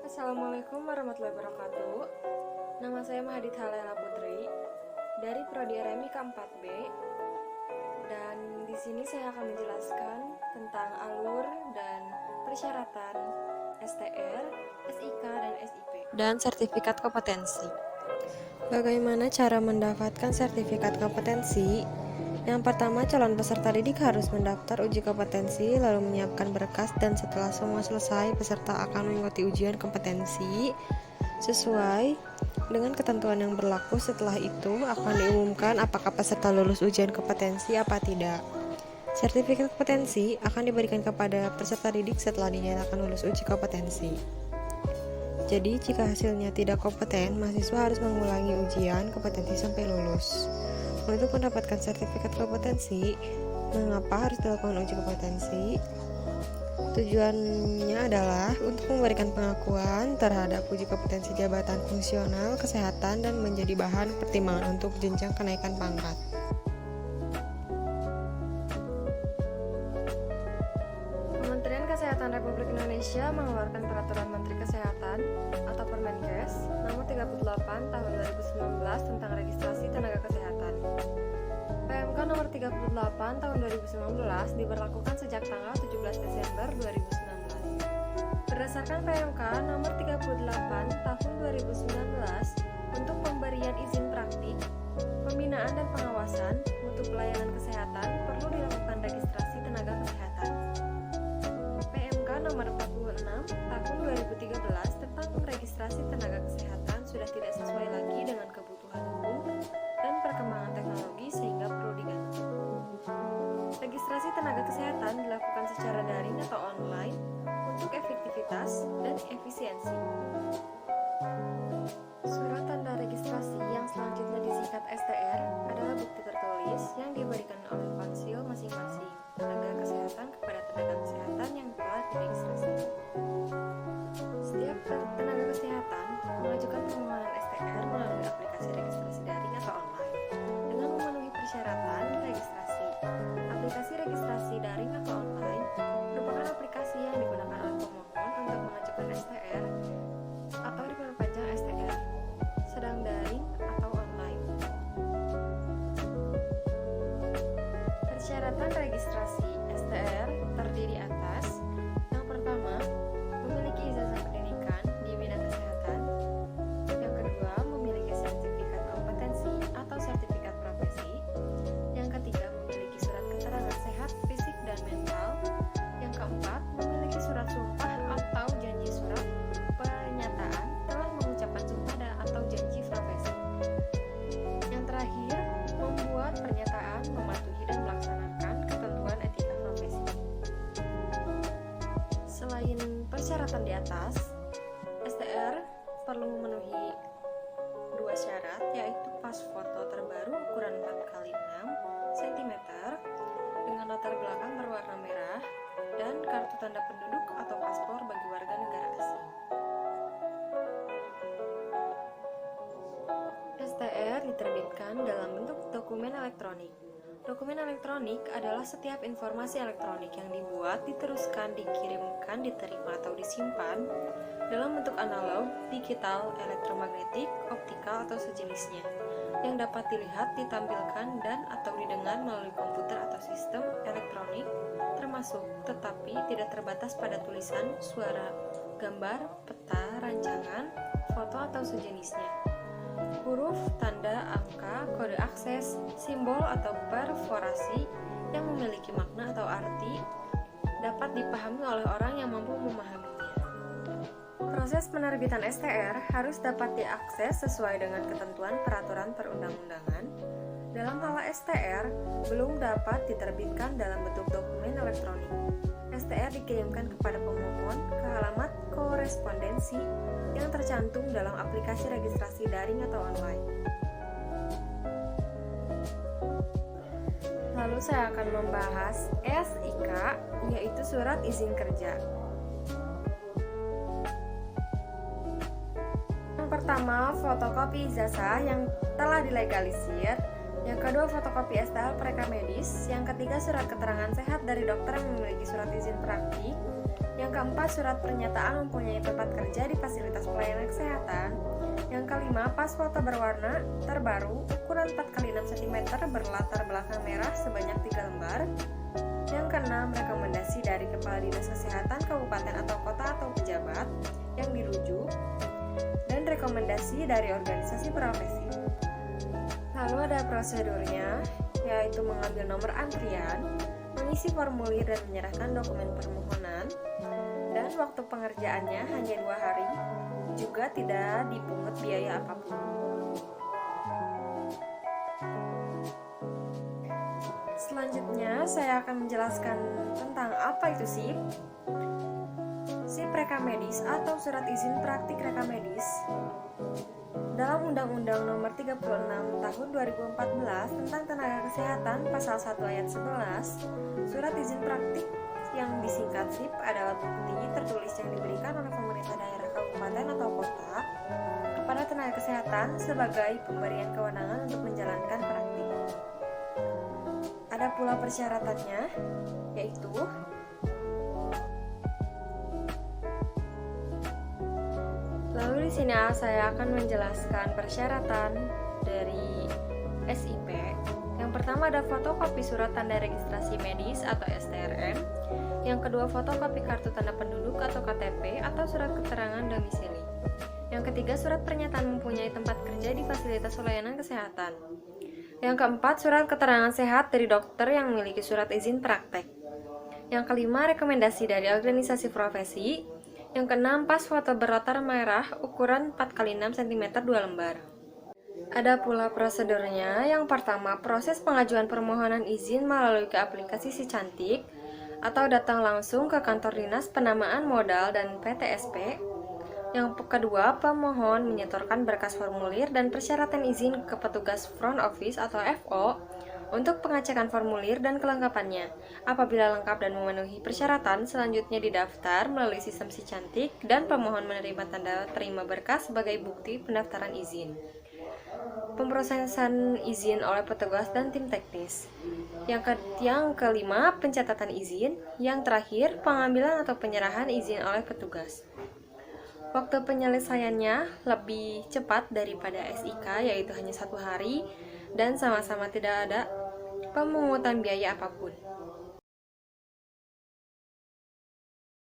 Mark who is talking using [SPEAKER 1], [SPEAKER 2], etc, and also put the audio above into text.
[SPEAKER 1] Assalamualaikum warahmatullahi wabarakatuh. Nama saya Mahaditha Laila Putri dari Prodi RMIK 4B. Dan di sini saya akan menjelaskan tentang alur dan persyaratan STR, SIK, dan SIP dan sertifikat kompetensi. Bagaimana cara mendapatkan sertifikat kompetensi? Yang pertama, calon peserta didik harus mendaftar uji kompetensi, lalu menyiapkan berkas, dan setelah semua selesai, peserta akan mengikuti ujian kompetensi sesuai dengan ketentuan yang berlaku. Setelah itu akan diumumkan apakah peserta lulus ujian kompetensi apa tidak. Sertifikat kompetensi akan diberikan kepada peserta didik setelah dinyatakan lulus uji kompetensi. Jadi, jika hasilnya tidak kompeten, mahasiswa harus mengulangi ujian kompetensi sampai lulus. Untuk mendapatkan sertifikat kompetensi, mengapa harus dilakukan uji kompetensi? Tujuannya adalah untuk memberikan pengakuan terhadap uji kompetensi jabatan fungsional kesehatan dan menjadi bahan pertimbangan untuk jenjang kenaikan pangkat. Kementerian Kesehatan Republik Indonesia mengeluarkan Peraturan Menteri Kesehatan atau Permenkes Nomor 38 Tahun 2019 tentang registrasi tenaga kesehatan. PMK Nomor 38 Tahun 2019 diberlakukan sejak tanggal 17 Desember 2019. Berdasarkan PMK Nomor 38 Tahun 2019 untuk pemberian izin praktik, pembinaan dan pengawasan mutu pelayanan kesehatan perlu dilakukan registrasi tenaga kesehatan. PMK Nomor 46 Tahun 2013 tentang registrasi tenaga kesehatan sudah tidak sesuai lagi dengan kebutuhan umum dan perkembangan teknologi sehingga perlu diganti. Registrasi tenaga kesehatan dilakukan secara daring atau online untuk efektivitas dan efisiensi. Surat tanda registrasi yang selanjutnya disingkat STR adalah bukti tertulis yang diberikan oleh konsil masing-masing tenaga kesehatan kepada tenaga kesehatan yang telah diregistrasi. Setiap tenaga kesehatan mengajukan permohonan STR melalui aplikasi registrasi daring atau online dengan memenuhi persyaratan registrasi. Aplikasi registrasi daring atau online merupakan aplikasi yang digunakan oleh pemohon untuk mengajukan STR atau diperpanjang STR, sedang daring atau online. Persyaratan registrasi STR terdiri atas: yang pertama, memiliki ijazah pendidikan di bidang kesehatan. Yang kedua, memiliki sertifikat kompetensi atau sertifikat profesi. Yang ketiga, memiliki surat keterangan sehat fisik dan mental. Yang keempat, memiliki surat sumpah atau janji surat pernyataan telah mengucapkan sumpah dan atau janji profesi. Yang terakhir, membuat pernyataan mematuhi dan melaksanakan ketentuan etika profesi. Selain persyaratan di atas, STR perlu memenuhi dua syarat, yaitu pas foto terbaru ukuran 4x6 cm dengan latar belakang berwarna merah dan kartu tanda penduduk atau paspor bagi warga negara asing. STR diterbitkan dalam bentuk dokumen elektronik. Dokumen elektronik adalah setiap informasi elektronik yang dibuat, diteruskan, dikirimkan, diterima, atau disimpan dalam bentuk analog, digital, elektromagnetik, optikal, atau sejenisnya, yang dapat dilihat, ditampilkan, dan atau didengar melalui komputer atau sistem elektronik, termasuk tetapi tidak terbatas pada tulisan, suara, gambar, peta, rancangan, foto, atau sejenisnya. Huruf, tanda, angka, kode akses, simbol atau perforasi yang memiliki makna atau arti dapat dipahami oleh orang yang mampu memahaminya. Proses penerbitan STR harus dapat diakses sesuai dengan ketentuan peraturan perundang-undangan. Dalam hal STR, belum dapat diterbitkan dalam bentuk dokumen elektronik. STR dikirimkan kepada pemohon ke alamat korespondensi yang tercantum dalam aplikasi registrasi daring atau online. Lalu saya akan membahas SIK, yaitu surat izin kerja. Yang pertama, fotokopi ijazah yang telah dilegalisir. Yang kedua, fotokopi STL preka medis. Yang ketiga, surat keterangan sehat dari dokter yang memiliki surat izin praktik. Yang keempat, surat pernyataan mempunyai tempat kerja di fasilitas pelayanan kesehatan. Yang kelima, pas foto berwarna terbaru ukuran 4x6 cm berlatar belakang merah sebanyak 3 lembar. Yang keenam, rekomendasi dari Kepala Dinas Kesehatan Kabupaten atau Kota atau pejabat yang dirujuk, dan rekomendasi dari organisasi profesi. Lalu ada prosedurnya, yaitu mengambil nomor antrian, mengisi formulir dan menyerahkan dokumen permohonan, dan waktu pengerjaannya hanya 2 hari, juga tidak dipungut biaya apapun. Selanjutnya, saya akan menjelaskan tentang apa itu SIP. SIP Rekamedis atau Surat Izin Praktik Rekamedis. Dalam Undang-Undang Nomor 36 Tahun 2014 tentang Tenaga Kesehatan Pasal 1 Ayat 11, surat izin praktik yang disingkat SIP adalah bukti tertulis yang diberikan oleh pemerintah daerah kabupaten atau kota kepada tenaga kesehatan sebagai pemberian kewenangan untuk menjalankan praktik. Ada pula persyaratannya, yaitu lalu di sini saya akan menjelaskan persyaratan dari SIP. Yang pertama ada fotokopi surat tanda registrasi medis atau STRM. Yang kedua, fotokopi kartu tanda penduduk atau KTP atau surat keterangan domisili. Yang ketiga, surat pernyataan mempunyai tempat kerja di fasilitas layanan kesehatan. Yang keempat, surat keterangan sehat dari dokter yang memiliki surat izin praktek. Yang kelima, rekomendasi dari organisasi profesi. Yang keenam, pas foto berlatar merah ukuran 4x6 cm 2 lembar. Ada pula prosedurnya. Yang pertama, proses pengajuan permohonan izin melalui ke aplikasi Si Cantik atau datang langsung ke kantor Dinas Penanaman Modal dan PTSP. Yang kedua, pemohon menyetorkan berkas formulir dan persyaratan izin ke petugas front office atau FO untuk pengecekan formulir dan kelengkapannya. Apabila lengkap dan memenuhi persyaratan, selanjutnya didaftar melalui sistem Si Cantik dan pemohon menerima tanda terima berkas sebagai bukti pendaftaran izin. Pemrosesan izin oleh petugas dan tim teknis. Yang kelima, pencatatan izin. Yang terakhir, pengambilan atau penyerahan izin oleh petugas. Waktu penyelesaiannya lebih cepat daripada SIK, yaitu hanya 1 hari, dan sama-sama tidak ada pemungutan biaya apapun.